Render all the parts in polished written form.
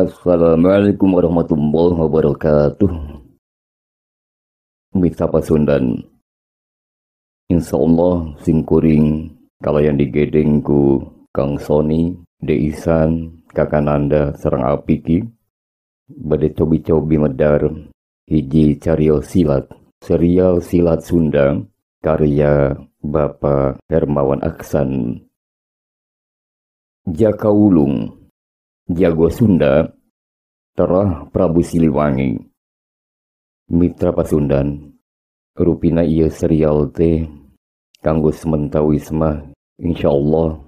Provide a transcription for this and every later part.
Assalamualaikum warahmatullahi wabarakatuh. Mitra Pasundan. Insyaallah sing kuring kalayan digedeng ku Kang Sony, Deisan, Kakananda sareng Apiki. Bade cobi-cobi medar hiji cariyos silat, serial silat Sunda karya Bapak Hermawan Aksan. Jaka Wulung Jago Sunda Terah Prabu Siliwangi. Mitra Pasundan, rupina ieu serial teh kanggo sementawisma insyaallah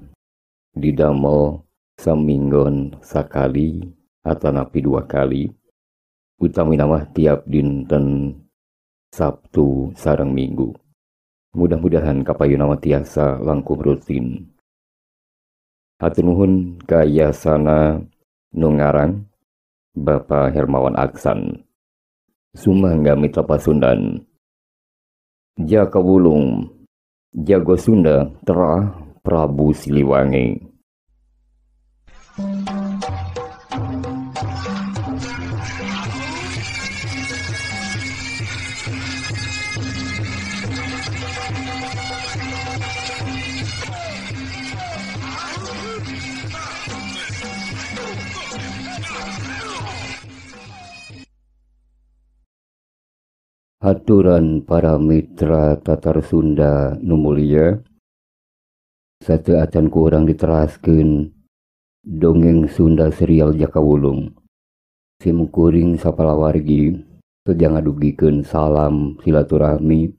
didamel saminggon sakali atanapi 2 kali, utami nama tiap dinten Sabtu sareng Minggu. Mudah-mudahan kapayu nama tiasa langkung rutin. Hatur nuhun ka yasana nu ngarang Bapak Hermawan Aksan. Sumangga Mitra Pasundan. Jaka Wulung Jago Sunda Terah Prabu Siliwangi. Haturan para mitra Tatar Sunda nu mulia, sateatan kurang diteraskeun dongeng Sunda serial Jaka Wulung. Simkuring sapalawargi teu ngadugikeun salam silaturahmi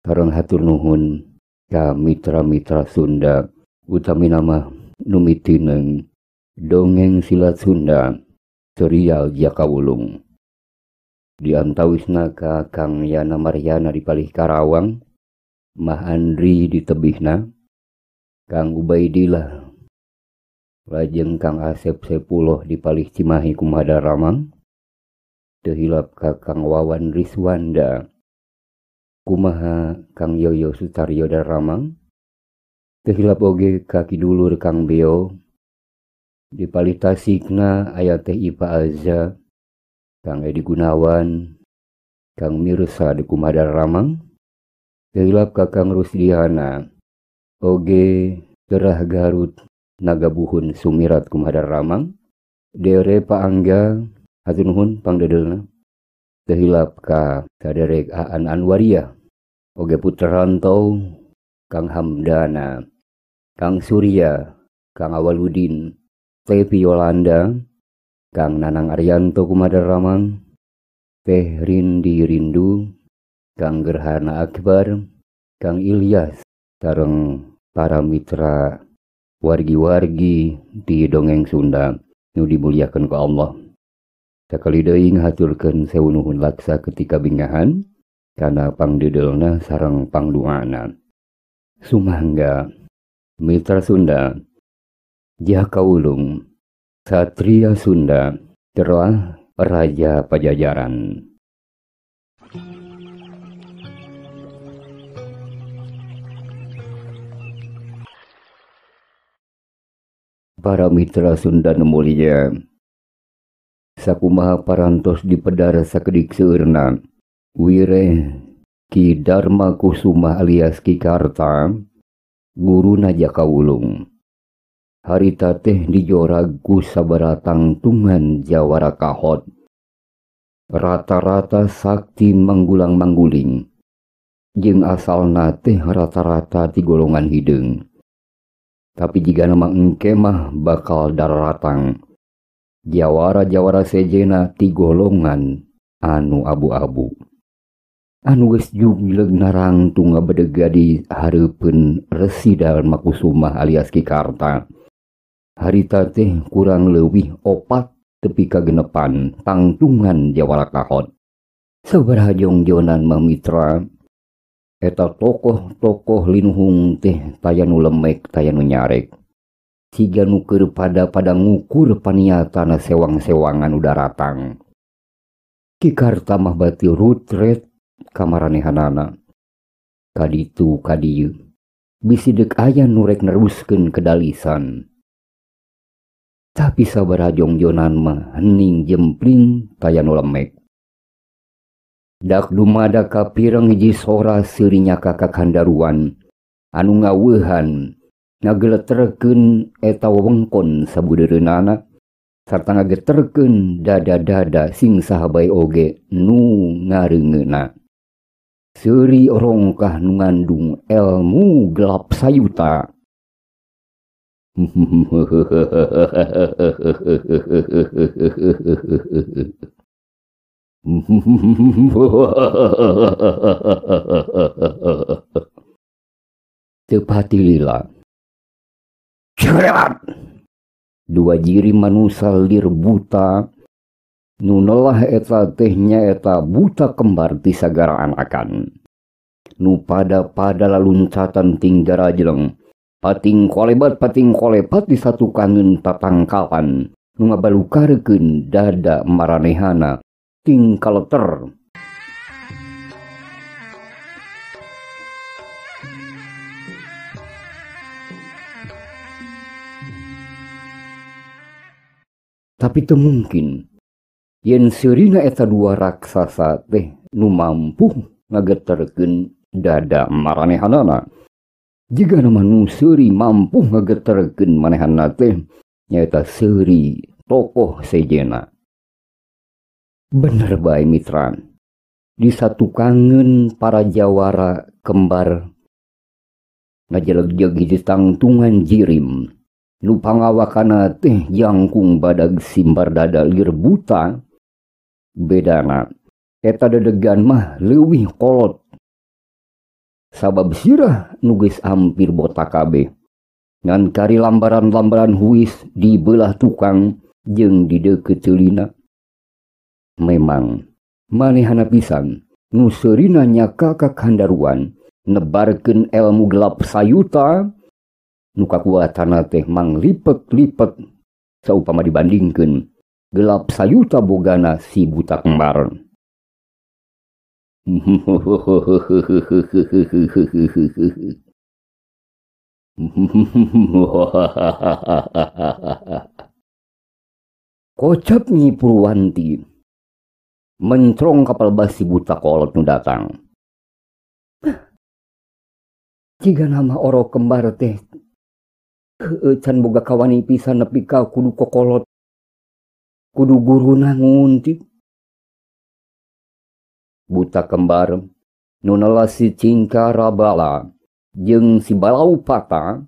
sareng hatur nuhun ka mitra-mitra Sunda utami nama nu mitineung dongeng silat Sunda serial Jaka Wulung. Di antawisna ka Kang Yana Maryana di Palih Karawang, Mah Andri di Tebihna, Kang Ubaidillah, lajeng Kang Asep Sepuluh di Palih Cimahi Kumada Ramang, teu hilap ka Kang Wawan Riswanda, kumaha Kang Yoyo Sutaryo Daramang, teu hilap oge ka Kidulur Kang Beo, di Palih Tasikna aya teh Ipa Aza, Kang Edi Gunawan, Kang Mirsa di Kumadar Ramang, hilap ka Kang Rusdiana, oge Gerah Garut Nagabuhun Sumirat Kumadar Ramang, Dere Paangga hatur nuhun pangdedelna, hilap ka Saderek Aan Anwaria, oge Putra Rantau, Kang Hamdana, Kang Surya, Kang Awaludin, Tepi Yolanda, Kang Nanang Arianto Kumadar Ramang, Teh Rindi Rindu, Kang Gerhana Akbar, Kang Ilyas, sareng para mitra wargi-wargi di dongeng Sunda nu dimuliakeun ku Allah. Sakali deui ngahaturkeun sewu nuhun laksa ketika bingahan kana pangdedelna sareng pangduana. Sumangga mitra Sunda Jaka Wulung Satria Sunda Terah Raja Pajajaran. Para mitra Sunda nu mulia, sakumaha parantos dipedar sakedik seueurna Wireh Ki Dharma Kusuma alias Ki Karta, guruna Jaka Wulung. Harita teh dijorag ku sabaratang tungan jawara kahot. Rata-rata sakti manggulang-mangguling. Jeung asalna teh rata-rata ti golongan hideung. Tapi jika nama engke mah bakal daratang. Jawara-jawara sejena ti golongan anu abu-abu. Anu geus jugleg narangtung ngabedega di hareupeun Resi Dharma Kusuma alias Ki Karta. Harita teh kurang leuwih 4 tepi kagenepan tangtungan jawara kahot. Sabaraha jongjonan mamitra eta tokoh-tokoh linuhung teh taya nu lemek taya nu nyarek. Siga nu keur pada ngukur paniatana sewang-sewangan udaratang. Ki Karta mah bati rutret kamaranehanana. Kaditu kadieu bisi deuk aya nu rek neruskeun kedalisan. Tapi sabaraha jongjonan mah hening jempling taya nu lemek. Dak dumada ka pireng hiji sora seurinya kakak handaruan anu ngaweuhan ngageleterkeun eta wewengkon sabudeureunana sarta ngageterkeun dada-dada sing saha bae oge nu ngareungeuna. Seuri rongkah nu ngandung elmu gelap sayuta. Tepati lila. Cerat. Dua jiri manusia lir buta. Nunelah eta tehnya eta buta kembar ti sagara anakan. Nu pada laluncatan tinggara jeleng. Pating kolepat di satu kangen tatangkalan. Nu ngabalukarkeun dada maranehana ting kaleter. Tapi teu mungkin yen seurina eta dua raksasa teh nu mampu ngageterkeun dada maranehanana. Jika nama nu seuri mampu ngageterkeun manehana teh nyaeta seuri tokoh sejena. Bener bae mitra. Di satu kangen para jawara kembar ngajeleg-jeg hiji tangtungan jirim. Nu pangawakana teh jangkung badag simbar dada lir buta. Bedana eta dedegan mah leuwih kolot. Sabab sirah nu geus hampir botak kabeh. Ngan kari lambaran-lambaran huis di belah tukang jeung di deukeut teulina. Memang manehana pisan nu seurina nya kakak handaruan nebarkeun elmu gelap sayuta. Nu kakuatana teh mang lipek-lipek saupama dibandingkeun gelap sayuta bogana si buta kembar. Kocap Nyi Purwanti mencrong kapal basi buta kolot nu datang. Jika nama oro kembar teh can boga kawani pisan nepi ka kudu kokolot kudu guruna nguntit. Buta kembar nu nelasi Cingkara Bala jeung si Balau Pata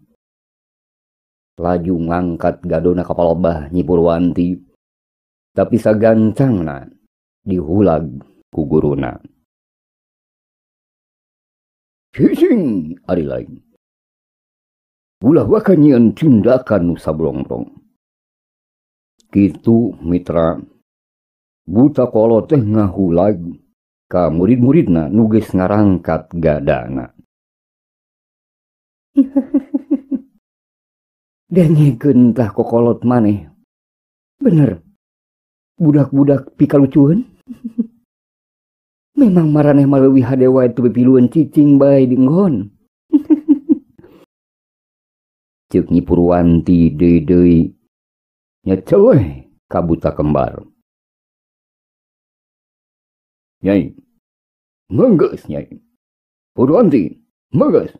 laju ngangkat gadona kapal bah Nyi Purwanti, tapi sagancangna dihulag ku guruna. Cicing ari lain. Ulah wakanyian tindakan nu sablongrong. Kitu mitra. Buta kolot teh ngahulag ka murid-muridna nu geus ngarangkat gadana. Dengekeun tah kokolot maneh. Bener. Budak-budak pikalucueun. Memang maraneh maleuwih hadewa itu pipiluan cicing bae di nggon. Ceuk Nyi Purwanti deui-deui nyeceleh ka buta kembar. Nyai, menggeus Nyai. Purwanti, menggeus.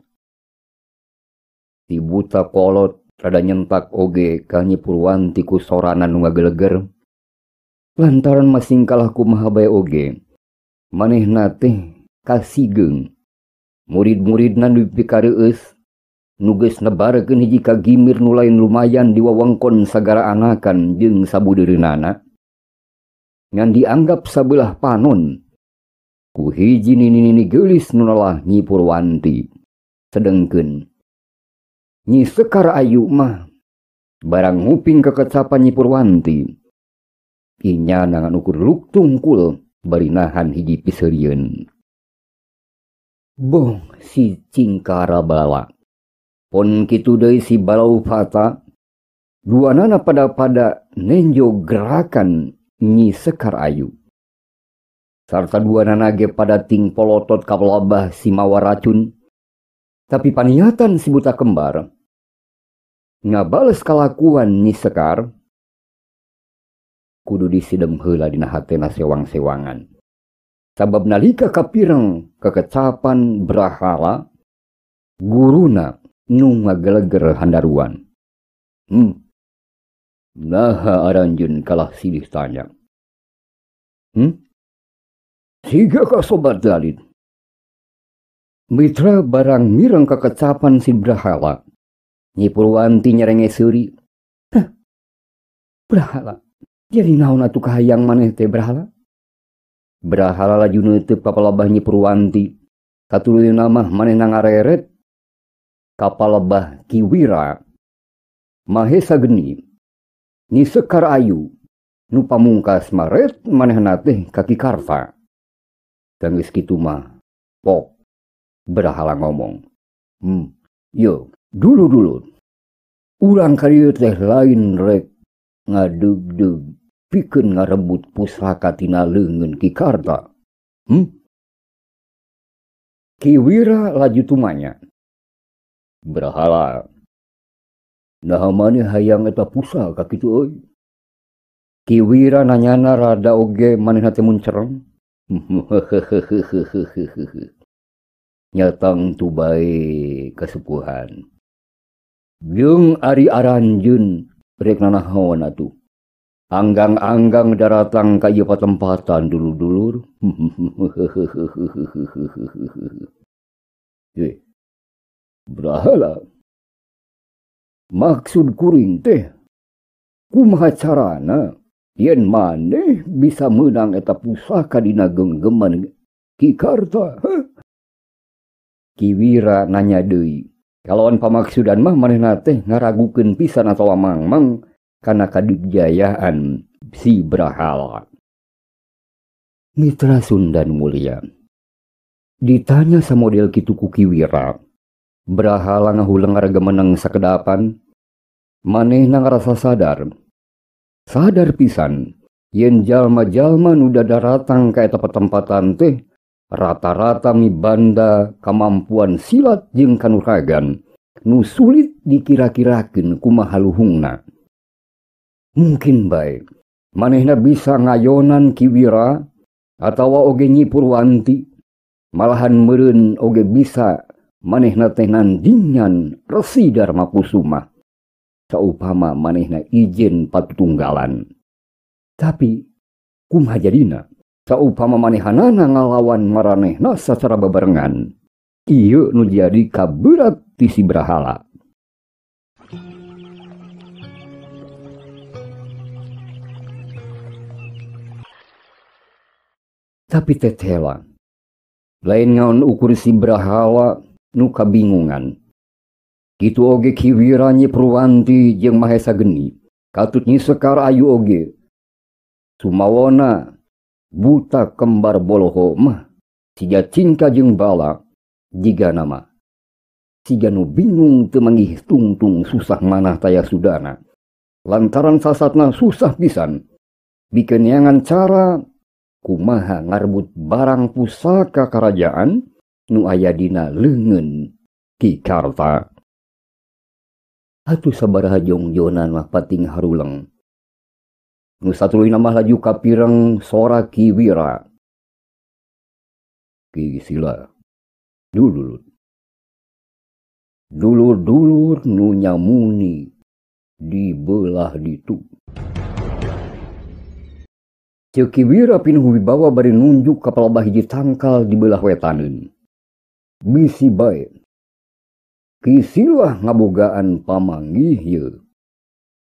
Si buta kolot rada nyentak oge ka Nyi Purwanti ku soranan nu ngageleger. Lantaran masing kalah kumaha bae oge. Manehna teh kasigeung. Murid-muridna nu pikareueus nu geus nebarkeun hiji kagimir nu lain lumayan di wewengkon sagara anakan jeung sabudeureunana. Ngan dianggap sabelah panon ku hiji nini-nini geulis nu nalah Nyi Purwanti. Sedengkeun Nyi Sekar Ayu mah barang nguping kekecapan Nyi Purwanti. Inya nangan ukur luk tungkul bari nahan hiji piseurieun. Boh si Cingkara Bala. Pon kitu deui si Balau Pata. Duanana pada nenjo gerakan Nyi Sekar Ayu. Sarta duanana ge pada ting polotot kablabah si mawa racun. Tapi paniatan si buta kembar ngabales kalakuan Nyi Sekar kudu disidem heula dina hatena sewang-sewangan. Sabab nalika kapireng kekecapan Brahala, guruna nu ngageleger handaruan. Naha aranjeun kalah silih tanya. Siga ka sobat dalid. Mitra barang mireng kekecapan si Brahala. Nyi Purwanti nyerenge seuri. Brahala, jadi naon atuh kahayang maneh teh Brahala? Brahala laju neuteuk kapalebah Nyi Purwanti. Satuluyna mah manehna ngareret kapalebah Ki Wira Mahesa Geni. Nyi Sekar Ayu nu pamungkas maret manehna teh ka Ki Karta. Geus kitu mah pok Brahala ngomong. Yo, dulu urang karieu teh lain rek ngadeg-deg pikeun ngarebut pusaka tina leungeun Ki Karta. Ki Wira laju tumanya. Brahala, naha maneh hayang eta pusaka kitu euy? Ki Wira nanyana rada oge manehna teh mun cereng. Nyatang tu bae kesukuhan. Jeung ari aranjeun rek nanaon atuh. Anggang-anggang daratang ka ieu patempatan dulur-dulur. Brahala, maksud kuring teh kumaha carana yen maneh bisa meunang eta pusaka dina genggeman Ki Karta? Ki Wira nanya deui. Kalawan pamaksudan mah manehna teh ngaragukeun pisan atawa mangmang kana kadigjayaan si Brahala. Mitra Sunda nu mulia, ditanya samodel kitu ku Ki Wira, Brahala ngahuleng ngaregemeneng sakedapan, manehna ngarasa sadar pisan yen jalma-jalma nu dadatang ka eta patempatan teh rata-rata mibanda kamampuan silat jeung kanuragan nu sulit dikira-kirakeun kumaha luhungna. Mungkin bae manehna bisa ngayonan Ki Wira atawa oge Nyi Purwanti, malahan meureun oge bisa manehna teh nandingan Resi Darmakusuma saupama manehna ijen patunggalan. Tapi kumaha jadina saupama manehanana ngalawan maranehna sacara bebarengan? Ieu nu jadi kaberat ti si Brahala. Tapi tetela lain ngaon ukur si Brahala nu kabingungan. Kitu oge Ki Wira, Nyi Purwanti jeung Mahesa Geni, katut Nyi Sekar Ayu oge. Sumawona buta kembar boloho mah siga Cinka jeung Bala jiga nama. Siga nu bingung teu manggih tungtung susah manah taya sudana. Lantaran sasatna susah pisan bikeun neangan cara kumaha ngarebut barang pusaka kerajaan nu aya dina leungeun Ki Karta. Atuh sabaraha jongjonan mah pating haruleng. Nu satuluyna mah laju kapireng sora Ki Wira. Ki Sila, dulur nu nyamuni dibelah ditu. Ceuk Ki Wira pinuh wibawa bari nunjuk ka palebah hiji tangkal di belah wetaneun. Bisi bae Ki Sila ngabogaan pamanggih ieu.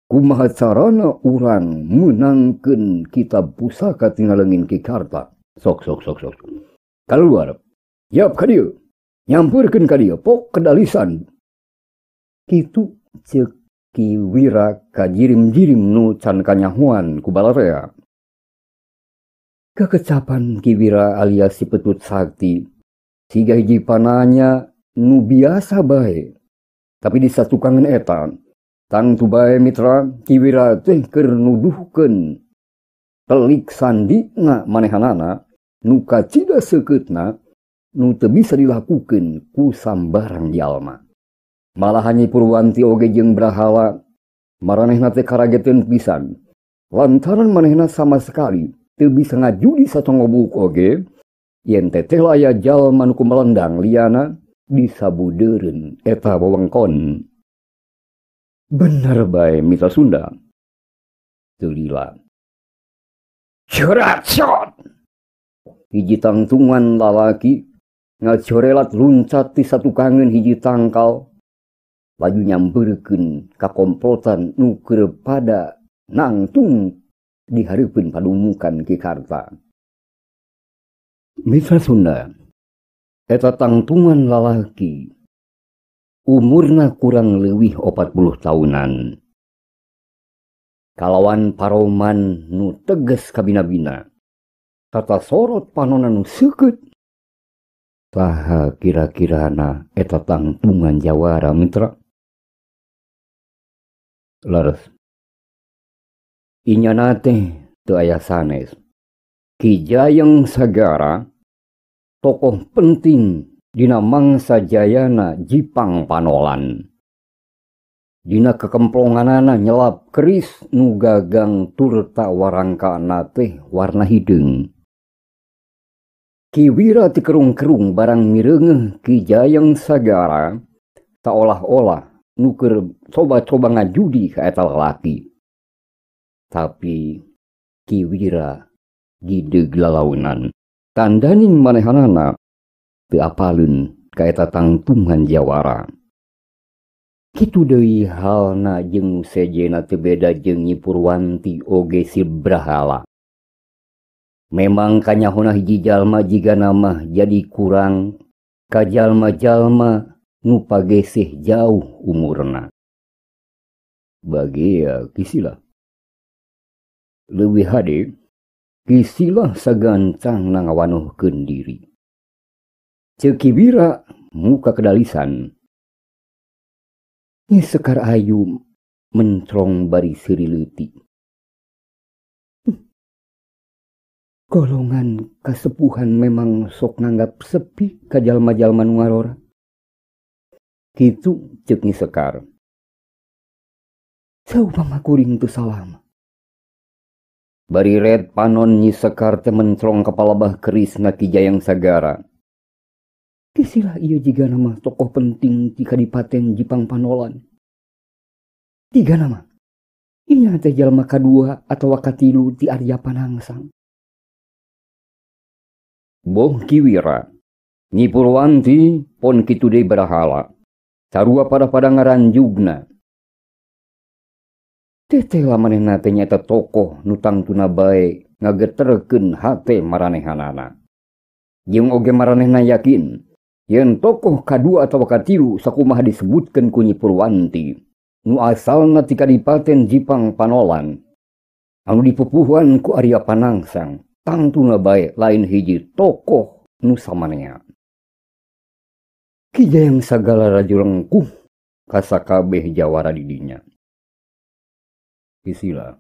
Kumaha carana urang meunangkeun kitab pusaka tina leungin Ki Karta? Sok. Kaluar. Yap ka dieu. Nyampeurkeun ka dieu pok kedalisan. Kitu ceuk Ki Wira ka jirim-jirim nu can kanyahoan ku balarea. Kekecapan Ki Wira alias si Petut Sakti siga hiji pananya nu biasa bae. Tapi di satukangan eta tang tu bae mitra Ki Wira teh keur nuduhkeun telik sandina manehanana nu kacida seukeutna nu teu bisa dilakukeun ku sambarang jalma. Malahan Nyi Purwanti oge jeung Brahala maranehna teh karageteun pisan Lantaran manehna sama sekali teu bisa ngajudi satongobuk oge, yen teteh laya jalma nu kumelendang liana disabudeureun eta wewengkon. Bener bae mitra Sunda. Teu lila. Cerat shot. Hiji tangtungan lalaki ngacorelat luncat ti satukangeun hiji tangkal. Laju nyambeurkeun ka komplotan nu keur pada nangtung di hareupeun padumukan Ki Karta. Mitra Sunda, eta tangtungan lalaki umurna kurang leuwih 40 tahunan. Kalawan paroman nu teges kabina-bina, tata sorot panonna nu seukeut. Saha kira-kirana eta tangtungan jawara mitra? Laras. Inyana teh teu aya sanes. Ki Jayeng Sagara tokoh penting dina mangsa jayana Jipang Panolan. Dina kekemplonganana nyelap keris nu gagang turta warangkana teh warna hideung. Ki Wira ti kerung-kerung barang mireungeuh Ki Jayeng Sagara taolah-olah nu keur coba-coba ngajudi ka eta lalaki. Tapi Ki Wira gideug lalaunan. Tandaning manehanana teu apaleun ka eta tangtungan jawara. Kitu deui halna jeung sejena teu beda jeung Nyi Purwanti oge Sibrahala. Memang kanyahona hiji jalma jiga nama jadi kurang ka jalma-jalma nu pageseh jauh umurna. Bagea kisilah. Leuwih hade kisilah sagancang ngawanuhkeun diri. Ceuk Ki Wira muka kedalisan. Nyi Sekar Ayu mencrong bari seuri leutik. Golongan kasepuhan memang sok nanggap sepi ka jalma-jalma nu ngarora. Kitu ceuk Nyi Sekar. Saupama kuring teu salama. Bari red panon Nyi Sekar teh mencrong kapalabah kerisna Ki Jayeng Sagara. Kisilah ieu jiga nama tokoh penting di Kadipaten Jipang Panolan. Tiga nama. Inya teh jalma kadua atawa katilu ti Arya Panangsang. Boh Ki Wira, Nyi Purwanti pon kitu deui barahala. Sarua pada ngaranjugna. Teteh lamanehna teh nyaeta tokoh nu tangtuna bae ngageterkeun hate maranehanana. Jeung oge maranehna yakin yen tokoh kadua atawa katilu sakumaha disebutkeun ku Nyi Purwanti nu asalna ti Kadipaten Jipang Panolan anu dipupuhan ku Arya Panangsang tangtuna bae lain hiji tokoh nu samanea. Ki Jayeng Sagara rajulengkuh ka sakabeh jawara di dinya. Kisilah.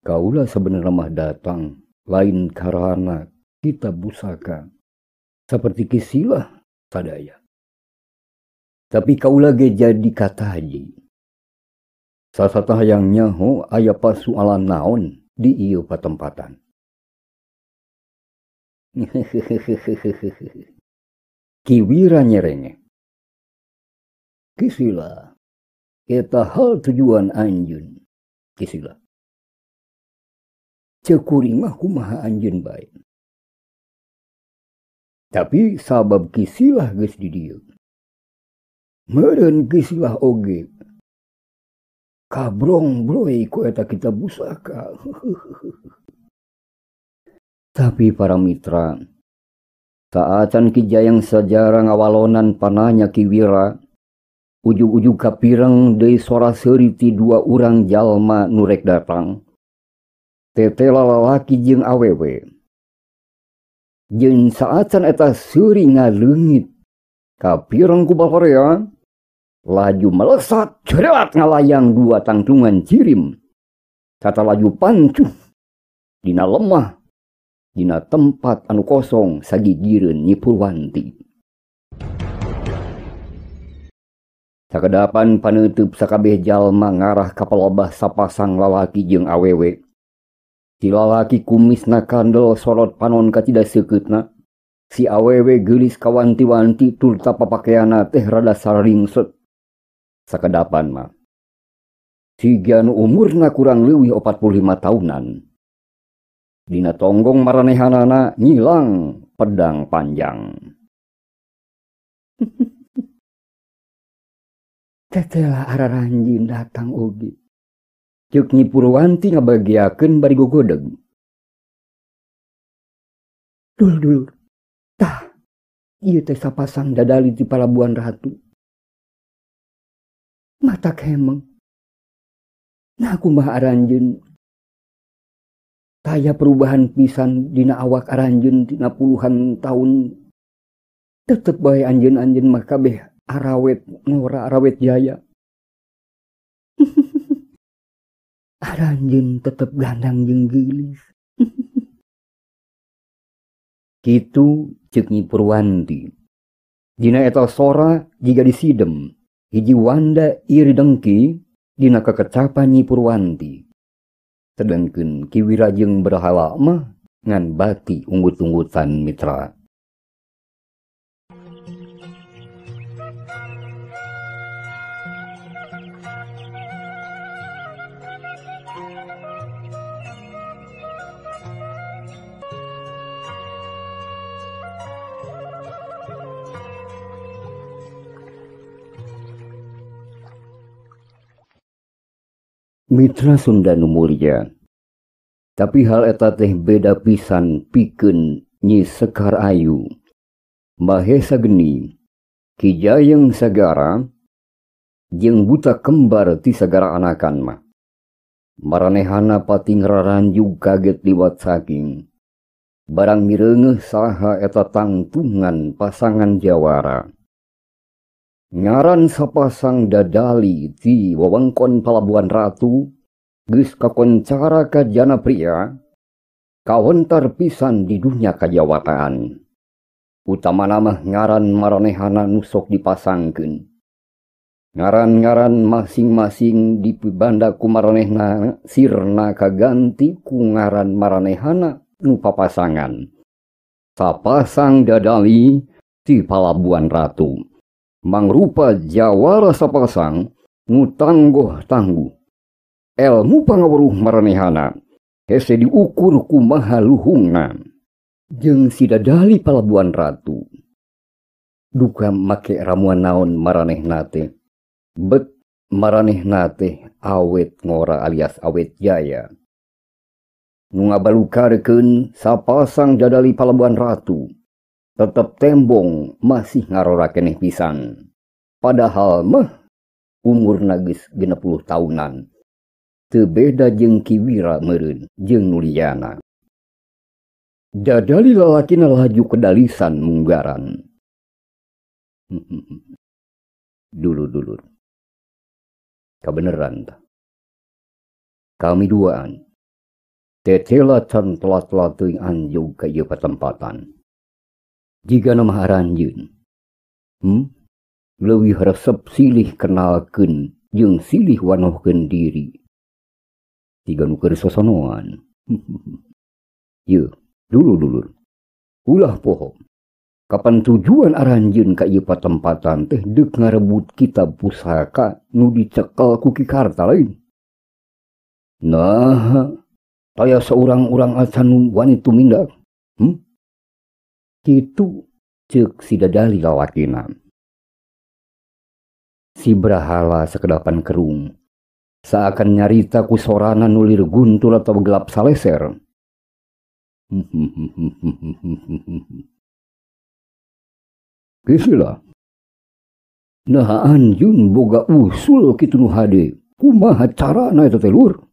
Kaula sabenerna mah datang lain karana kita busaka. Seperti kisilah sadaya. Tapi kaula ge jadi kataji. Sasatah yang nyaho aya pasualan naon di ieu patempatan. Ki Wira nyerenge. Kisilah. Eta hal tujuan anjeun. Kisilah. Ceuk kuring mah kumaha anjeun bae. Tapi sabab kisilah geus di dieu. Meureun kisilah oge. Kabrong broy ku eta kita busaka. Tapi para mitra, saatan Ki Jayeng Sagara ngawalonan pananya Ki Wira, ujug-ujug kapireng deui sora seuri ti dua urang jalma nu rek datang. Tetela lalaki jeung awewe. Jeung saatan eta seuri ngaleungit kapireng ku Balorea, laju melesat cerelat ngalayang dua tangtungan cirim. Kata laju pancuh dina lemah dina tempat anu kosong sagigireun Nyi Purwanti. Sakedapan paneuteub sakabeh jalma ngarah ka palobah sapasang lalaki jeung awewe. Si lalaki kumisna kandel sorot panon katida seukeutna. Si awewe geulis kawanti-wanti turta papakeana teh rada saringset. Sakedapan mah. Siga nu umurna kurang leuwih 45 tahunan. Dina tonggong maranehanana ngilang pedang panjang. Tetela araranjin datang oge. Ceuk Nyi Purwanti ngabagiakeun bari gogodeg. Dulur, tah, ieu teh sapasang dadali di Palabuhan Ratu. Mata kemeng. Nah kumaha aranjeun. Taya perubahan pisan dina awak aranjeun dina puluhan tahun. Tetep bae anjeun-anjeun mah kabeh arawet ngora arawet jaya. Aranjeun tetep gandang jeung geulis. Kitu ceuk Nyi Purwanti. Dina eta sora jiga disidem. Hiji wanda iri dengki dina kekecapan Nyi Purwanti. Sedengkeun Ki Wirajeng berhala mah ngan bati unggut-unggutan mitra. Mitra Sunda nu mulya. Tapi hal eta teh beda pisan pikeun Nyi Sekar Ayu, Mahesa Geni, Ki Jayeng Sagara, jeung buta kembar ti sagara anakan mah. Maranehana pati ngararanjug kaget liwat saking. Barang mireungeuh saha eta tangtungan pasangan jawara. Ngaran sapasang dadali ti wewengkon Palabuhan Ratu geus kakoncara ka jana pria kawentar pisan di dunia kajawataan. Utamana mah ngaran maranehana nu sok dipasangkeun. Ngaran-ngaran masing-masing dipibanda ku maranehna sirna kaganti ku ngaran maranehana nu papasangan. Sapasang dadali ti Palabuhan Ratu. Mangrupa jawara sapasang nu tangguh-tangguh. Elmu pangaweruh maranehana hese diukur kumaha luhungna. Jeung si dadali Palabuhan Ratu. Duka make ramuan naon maranehna teh. Bet maranehna teh awet ngora alias awet jaya. Nu ngabalukarekeun sapasang dadali Palabuhan Ratu. Tetep tembong masih ngarora keneh pisan. Padahal mah umurna geus 60 tahunan. Teu beda jeung Ki Wira meureun jeung Nuliana. Dadali lalakina laju kedalisan munggaran. Dulur-dulur. Kabeneran tah. Kami duaan. Tetela can telat-telat teuing anjog ka ieu patempatan. Jika nama aranjeun. Leuwih resep silih kenalkeun jeung silih wanohkeun diri. Tiga nu keur sosonoan. Yeuh, dulur-dulur. Ulah poho. Kapan tujuan aranjeun ka ieu patempatan teh deuk ngarebut kitab pusaka nu dicekel ku Ki Karta lain. Nah, taya seurang-urang acan nu wani tumindak. Kitu ceuk si dadali lalakina. Si Brahala sakedapan kerung. Seakan nyarita ku sorana nulir guntul atau gelap saleser. Kisilah. Nah anjun boga usul kitu nu hade. Kumaha carana eta teh lur?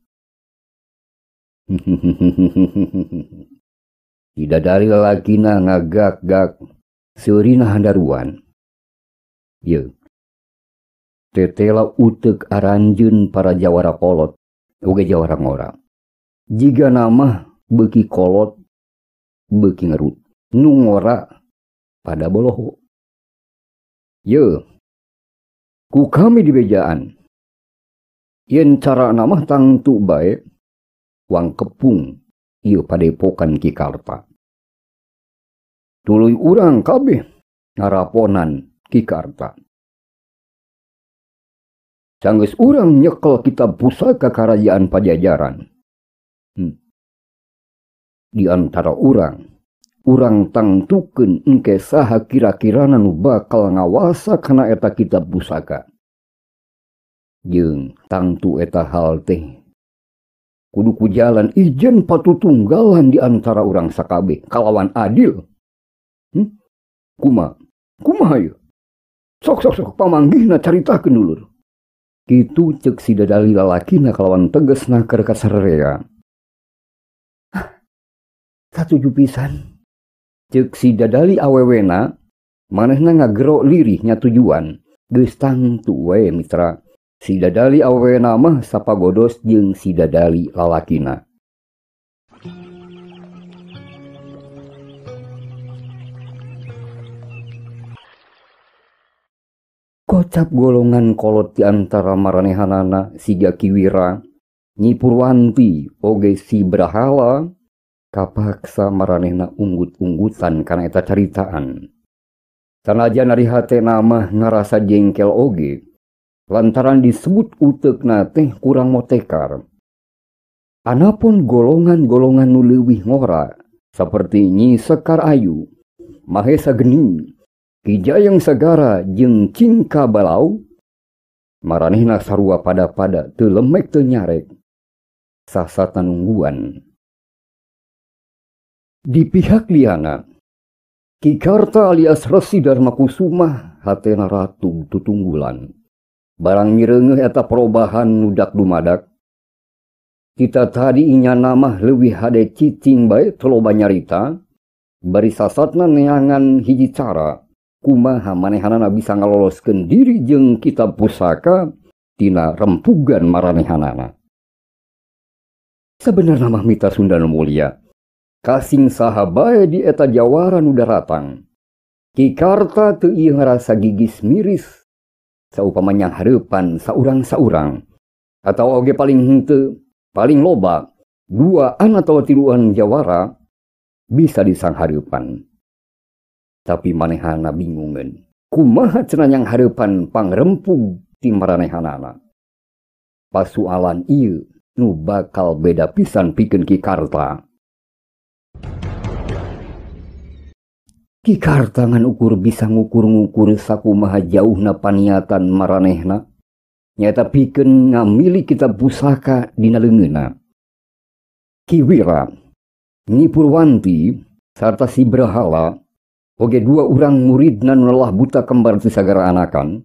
Tidak dari lalakina ngagak-gak seurina handaruan. Ye. Tetela utek aranjeun para jawara kolot. Oge jawara ngora. Jiga nama beuki kolot, beuki ngerut. Nu ngora pada boloho. Ye. Ku kami di bejaan. Yen cara namah tangtu bae wang kepung ieu padepokan Ki Karta. Tuluy urang kabeh ngaraponan Ki Karta. Sanggeus urang nyekel kitab pusaka Karajaan Pajajaran. Di antara urang tangtukeun engke saha kira-kirana nu bakal ngawasa kana eta kitab pusaka. Jeung tangtu eta hal teh kudu ku jalan ijen patutunggalan di antara urang sakabeh kalawan adil. Kumaha ieu? Sok pamanggihna caritakeun dulur. Kitu ceuk si dadali lalakina kalawan tegasna keur kasararea. Satuju pisan. Ceuk si dadali awewena manehna ngagero lirih nya tujuan. Geus tangtu we mitra. Si dadali awewena mah sapagodos jeung si dadali lalakina. Kocap golongan kolot di antara maranehanana siga Kiwira, Nyi Purwanti oge si Brahala kapaksa maranehna unggut-unggutan kana eta caritaan. Sanajan ari hatena mah ngarasa jengkel oge lantaran disebut uteukna teh kurang motekar. Anapun golongan-golongan nu leuwih ngora saperti Nyi Sekar Ayu, Mahesa Geni, Ki Jayeng Sagara jeung Cingka Balau, maranehna sarua pada teu lemek teu nyarek sasata nungguan. Di pihak liana, Ki Karta alias Resi Darmakusuma hatena ratu tutunggulan. Barang mireungeuh eta perubahan nudak dumadak. Kita tadi inyana mah leuwih hade cicing bae teu loba nyarita, bari sasatna neangan hiji cara kumaha manehanana bisa ngaloloskeun diri jeung kitab pusaka tina rempugan maranehanana. Sabenerna mah mitra Sunda nu mulia, kasing saha bae di eta jawara nu daratang. Ki Karta teu ieu ngarasa gigis miris saupamanya hareupan saurang-saurang atau oge paling henteu paling loba 2 atau 3 jawara bisa disanghareupan. Tapi manehana bingungan. Kumaha cenah yang hareupan pangrempug ti maranehanana. Pasualan ieu nu bakal beda pisan pikeun Ki Karta. Ki Karta ngan ukur bisa ngukur-ngukur sakumaha jauhna paniatan maranehna. Nyata pikeun ngamili kitab pusaka dina leungeunna. Ki Wira, Nyi Purwanti, sarta si Brahala oge 2 urang muridna nu lelah buta kembar ti sagara anakan,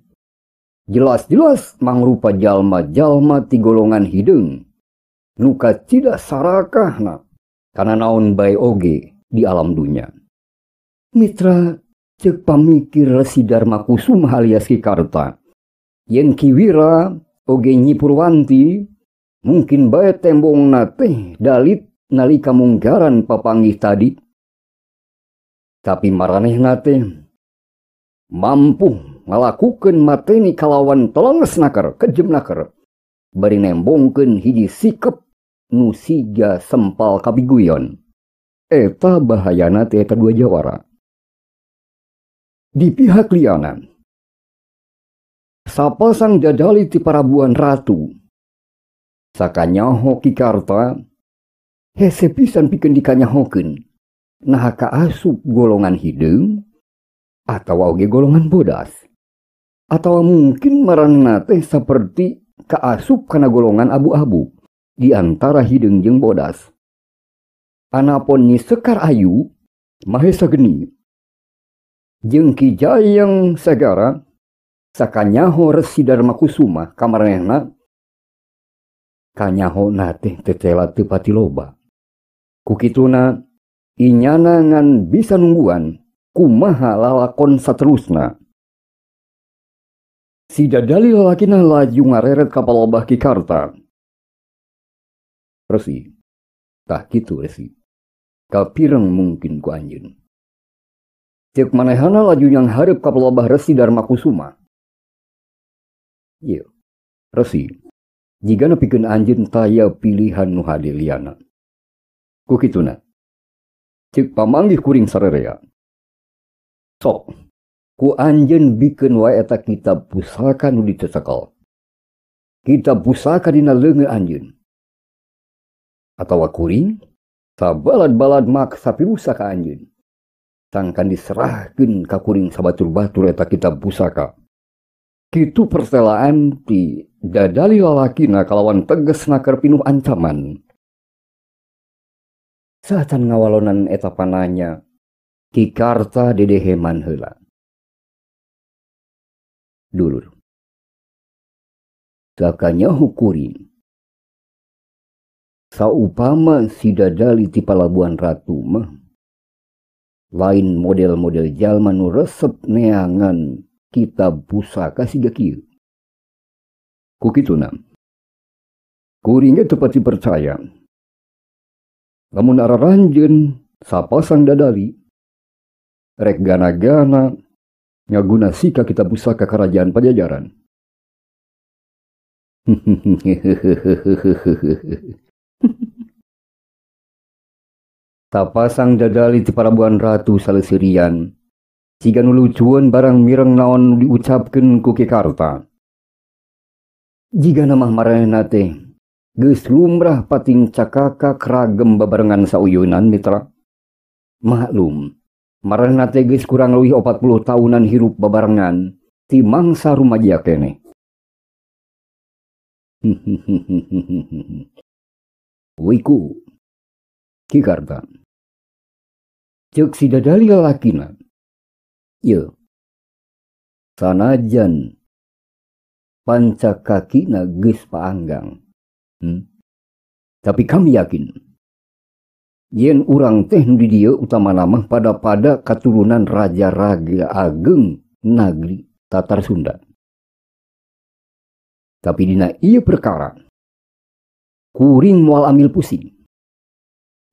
jelas-jelas mangrupa jalma-jalma ti golongan hideung nu kacida sarakahna kana naon bae oge di alam dunya. Mitra ceuk pamikir Resi Darmakusuma alias Ki Karta, yen Ki Wira oge Nyi Purwanti mungkin bae tembongna teh dalit nalika munggaran papanggih tadi. Tapi maranehna teh mampu ngalakukeun mateni kalawan telenges naker, kejem naker, bari nembongkeun hiji sikep nu siga sempal kabiguyon. Eta bahayana teh eta 2 jawara. Di pihak liana, sapasang dadali ti parabuan ratu sakanyaho Ki Karta hese pisan pikeun dikanyahokeun. Nah kaasup golongan hideung atawa oge golongan bodas, atawa mungkin maranehna teh saperti kaasup kana golongan abu-abu di antara hideung jeung bodas. Anapun Nyi Sekar Ayu, Mahesa Geni jeung Ki Jayeng Sagara sakanyaho Resi Darmakusuma ka maranehna, kanyahona teh tetela teu pati loba. Kukituna inyana ngan bisa nungguan kumaha lalakon saterusna. Si dadali lalakina laju ngareret ka palobah Ki Karta. Resi, tah kitu Resi, kapireng mungkin ku anjeun. Ceuk manehana laju yang hareup ka palobah Resi Darmakusuma. Iya, resi. Jika nepikeun anjeun taya pilihan nu hade liana. Ku kituna. Ceuk pamanggih kuring sarerea. Sok, ku anjeun bikeun wae eta kitab pusaka nu dicecekel. Kitab pusaka dina leungeun anjeun. Atawa kuring sabalad-balad maksa pirusa ka anjeun. Sangkan diserahkeun ka kuring sabatur-batur eta kitab pusaka. Kitu pertelaan ti dadali lalakina kalawan tegesna keur pinuh ancaman. Saatan ngawalonan eta pananya, Ki Karta dedeheman heula. Dulur. Sakanya hukurin. Saupama si dadali ti palabuhan ratu mah. Lain model-model jalma nu resep neangan kitab pusaka siga kieu. Ku kituna. Kuring ge teu pati percaya. Lamun araranjeun sapasang dadali rek gana-gana ngaguna sika kitab pusaka kerajaan Pajajaran. Tapasang dadali ti parabuan ratu salesirian. Siga nu lucueun barang mireng naon diucapkeun ku Ki Karta. Jiga namah maranehna teh geus lumrah pating cakaka keragem babarengan sauyeunan mitra. Maklum, maranehna teh geus kurang leuwih 40 tahunan hirup babarengan ti mangsa rumaja keneh. Wiku Ki Karta. Ceuk si dadali lalakina. Ieu. Sanajan pancakakina geus paanggang. Tapi kami yakin yen urang teh nu di dieu utamana mah pada katurunan raja-raja ageng nagri Tatar Sunda. Tapi dina ieu perkara kuring moal ambil pusing.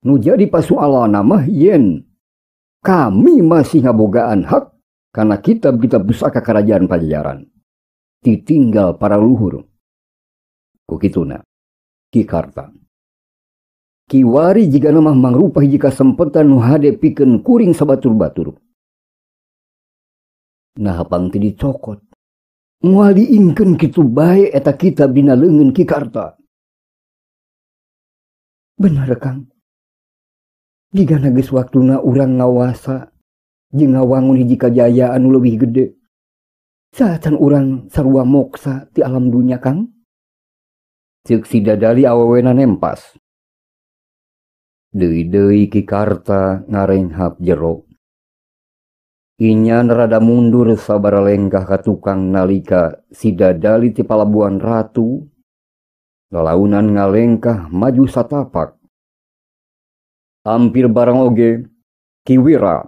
Nu jadi pasualana mah yen kami masih ngabogaan hak karena kitab-kitab pusaka kerajaan Pajajaran ditinggal para luhur. Ku kituna Ki Karta. Kiwari jika namah mangrupa hiji kasempetan nu hade pikeun kuring sabatur-batur. Nah hapang teu dicokot. Moal diingkeun kitu bae eta kitab dina leungeun Ki Karta. Bener Kang. Jigana geus waktuna urang ngawasa jeung ngawangun hiji kajayaan nu leuwih gede. Saatan urang sarua moksa ti alam dunya Kang. Ceuk si dadali awewena nempas. Deui-deui Ki Karta ngarenghap jero. Inyan rada mundur sabara lenggah ka tukang nalika si dadali ti palabuhan ratu. Lalaunan ngalengkah maju satapak. Hampir barang oge Ki Wira,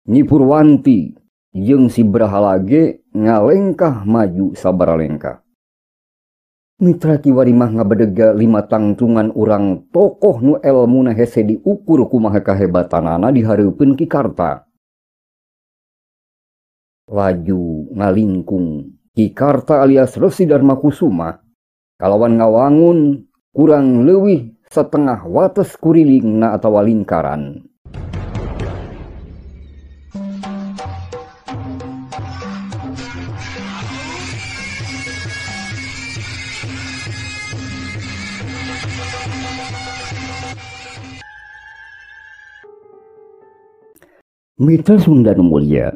Nyi Purwanti jeung si Brahala ge ngalengkah maju sabara lengkah. Mitra Kiwari mah ngabedega 5 tangtungan urang tokoh nu elmuna hese diukur kumaha kahebatanana dihareupeun Ki Karta. Laju ngalingkung Ki Karta alias Resi Darmakusuma kalawan ngawangun kurang leuwih setengah wates kurilingna atawa lingkaran. Mitra Sunda nu mulia,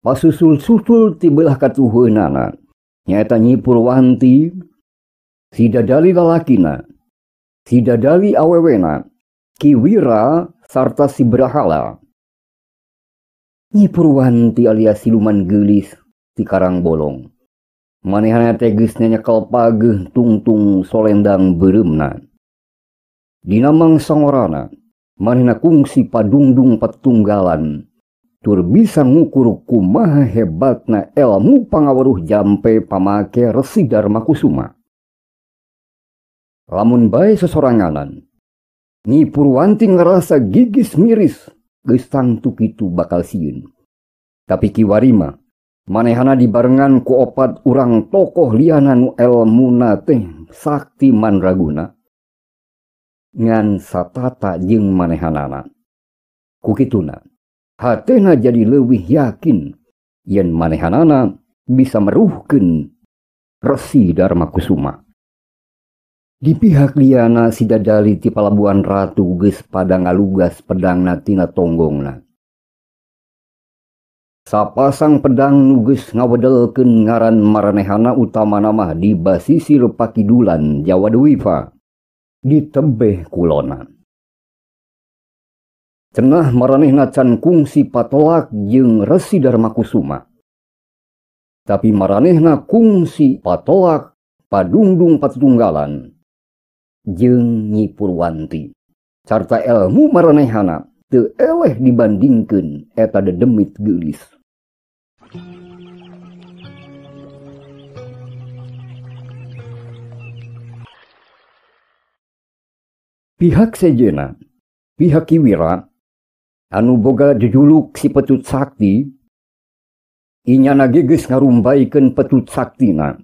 pasusul-susul ti beulah katuheunana nyaeta Nyi Purwanti, si dadali lalakina, si dadali awewena, Ki Wira sarta si Brahala. Nyi Purwanti alias siluman geulis ti Karang Bolong. Manehna teh geus nyekel pageuh tungtung solendang beureumna. Dina mangsangorana manehna kungsi padungdung patunggalan tur bisa ngukur kumaha hebatna ilmu pangaweruh jampe pamake Resi Darmakusuma. Lamun bae sesoranganan, Nyi Purwanti ngerasa gigis miris geus tangtu kitu bakal sieun. Tapi Kiwari mah manehana dibarengan ku opat urang tokoh liana nu elmuna teh sakti mandraguna ngan satata jeung manehanana. Kukituna hatena jadi leuwih yakin yen manehanana bisa meruhkeun Resi Darmakusuma. Di pihak liana si dadali ti palabuhan ratu geus pada ngalugas pedangna tina tonggongna. Sapasang pedang nu geus ngawedelkeun ngaran maranehana utamana mah di basisir Pakidulan Jawa Dwipa di tebeh kulona. Cenah maranehna can kungsi patolak jeung Resi Darmakusuma. Tapi maranehna kungsi patolak padungdung patunggalan jeung Nyi Purwanti. Carta ilmu maranehana teu eleh dibandingkeun eta dedemit geulis. Pihak sejena, pihak Kiwira anu boga jujuluk si Petut Sakti, inyana geus ngarumbaikeun Petut Saktina.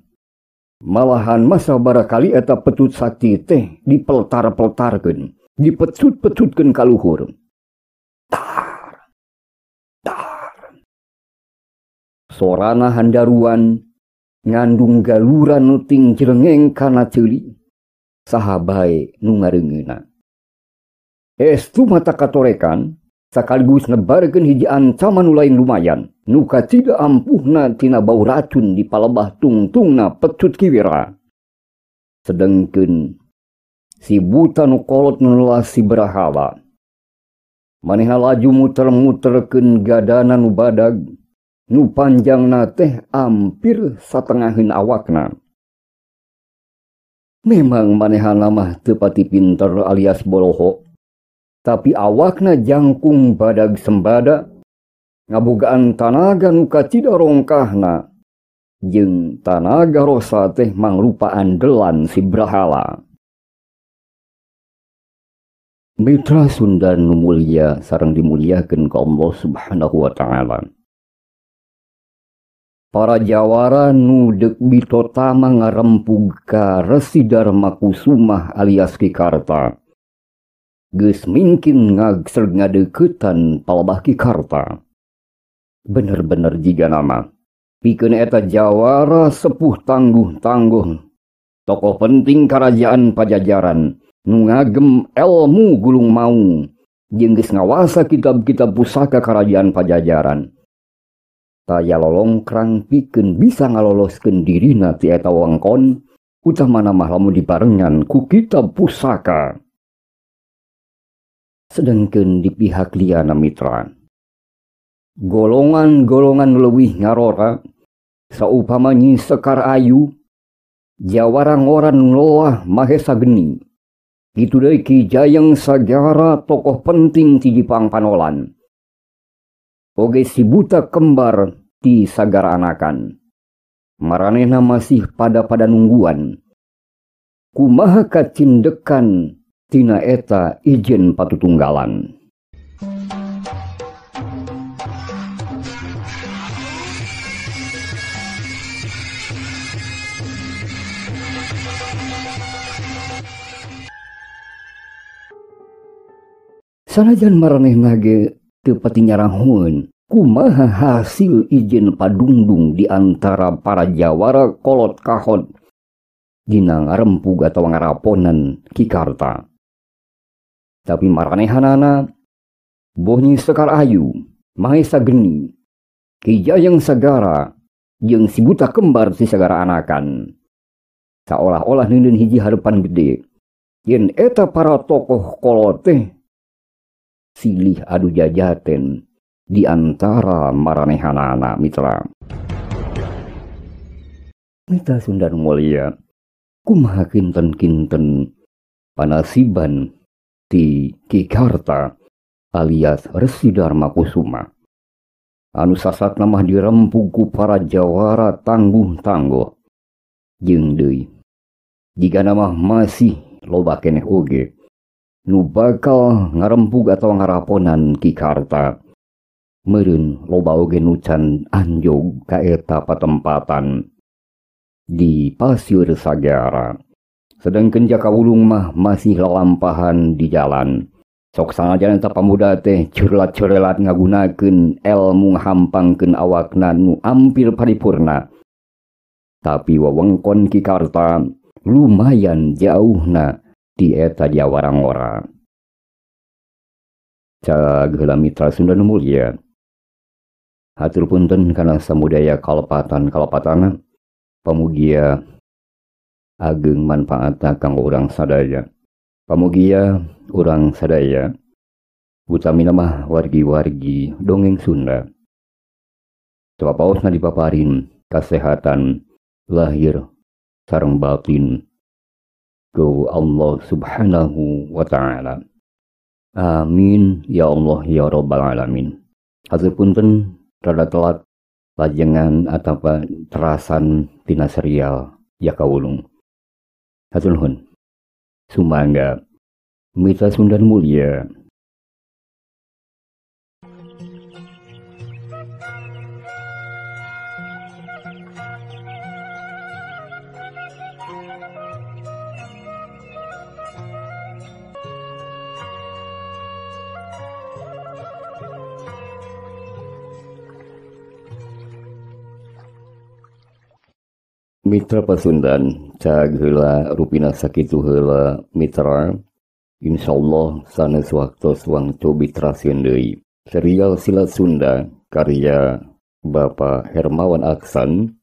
Malahan masa barakali eta Petut Sakti teh dipeltar-peltarkeun, dipetut-petutkeun ka luhur. Tar. Sorana handaruan ngandung galuran nu ting jerengeng kana ceuli. Saha bae nu ngareungeuna. Estu mata katorekan sakaligus nebarkeun hiji ancaman nu lain lumayan nu kacida ampuhna tina bau racun di palebah tungtungna Petut Kiwira. Sedengkeun si buta nu kolot nulah si Berahala manehna laju muter-muterkeun gadana nu badag nu panjangna teh ampir satengaheun awakna. Memang manehana mah teu pati pinter alias boloho, tapi awakna jangkung badag sembada, ngabogaan tanaga nu kacida rongkahna, jeung tanaga rosa teh mangrupa andelan si Berahala. Mitra Sunda nu mulia sareng dimuliakeun ku Allah Subhanahu wa taala. Para jawara nu deuk bitotama ngarempug ka Resi Darmakusuma alias Ki Karta. Geus mungkin ngagser ngadeuketan palebah Ki Karta. Bener-bener jiga nama. Pikeun eta jawara sepuh tangguh-tangguh. Tokoh penting kerajaan Pajajaran. Nu ngagem ilmu gulung maung. Jeung geus ngawasa kitab-kitab pusaka kerajaan Pajajaran. Taya lolongkrang pikeun bisa ngaloloskeun dirina ti eta wewengkon utamana mah lamun dibarengan ku kitab pusaka. Sedengkeun di pihak liana mitra, golongan-golongan leuwih ngarora saupama Nyi Sekar Ayu, jawara ngoran Loah Mahesa Geni, kitu deui Ki Jayeng Sagara tokoh penting ti Jipang Panolan. Oge si buta kembar ti Sagara Anakan. Maranehna masih pada nungguan. Kumaha kacindekan tina eta ijen patutunggalan. Sanajan maranehna ge teu pati nyarahun kumaha hasil ijen padungdung di antara para jawara kolot kahot dina ngarempug atawa ngaraponan Ki Karta. Tapi maranehanana boh Nyi Sekar Ayu, Mahesa Geni, Ki Jayeng Sagara jeung si buta kembar si Sagara Anakan saolah-olah neuneun hiji harepan gede yen eta para tokoh kolot teh silih adu jajaten di antara maranehanana mitra. Mitra Sunda nu mulia, kumaha kinten-kinten panasiban ti Ki Karta alias Resi Darmakusuma. Anu sasatna mah dirempug ku para jawara tangguh-tangguh. Jeung deui, jigana mah masih loba keneh oge nu bakal ngarempug atau ngaraponan Ki Karta Meureun loba oge nu can anjog ka eta patempatan di Pasir Sagara. Sedangkeun jaka ulung mah masih lalampahan di jalan. Sok sanajan eta pamuda teh ceurelat-ceurelat ngagunakeun elmu ngahampangkeun awakna nu ampir paripurna. Tapi wewengkon Kikarta lumayan jauhna di eta Jawarangora. Cag heula mitra Sunda nu mulia. Hatur punten kana samudaya kalepatan-kalepatana pamugia ageng manfaatna kanggo urang sadaya. Pamugia urang sadaya utamina mah wargi-wargi dongeng Sunda. Tapapaosna dipaparin kasehatan lahir sareng batin ku Allah Subhanahu wa ta'ala. Amin ya Allah ya rabbal alamin. Hatur punten rada telat lajengan atapa terasan tina serial Jaka Wulung. Hatur nuhun. Sumangga mitra Sunda nu mulia. Mitra Pasundan, cag heula rupina sakitu heula mitra. Insyaallah sanes waktos wangtu bitrasieun deui. Serial Silat Sunda karya Bapak Hermawan Aksan,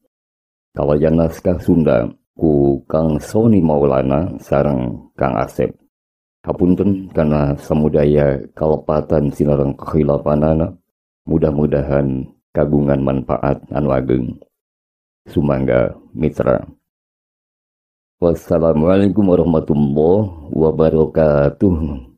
kalayan naskah Sunda ku Kang Soni Maulana sareng Kang Asep. Hapunten kana samudaya kalepatan sinareng kehilafanana, mudah-mudahan kagungan manfaat anu ageng. Sumangga mitra. Wassalamualaikum warahmatullahi wabarakatuh.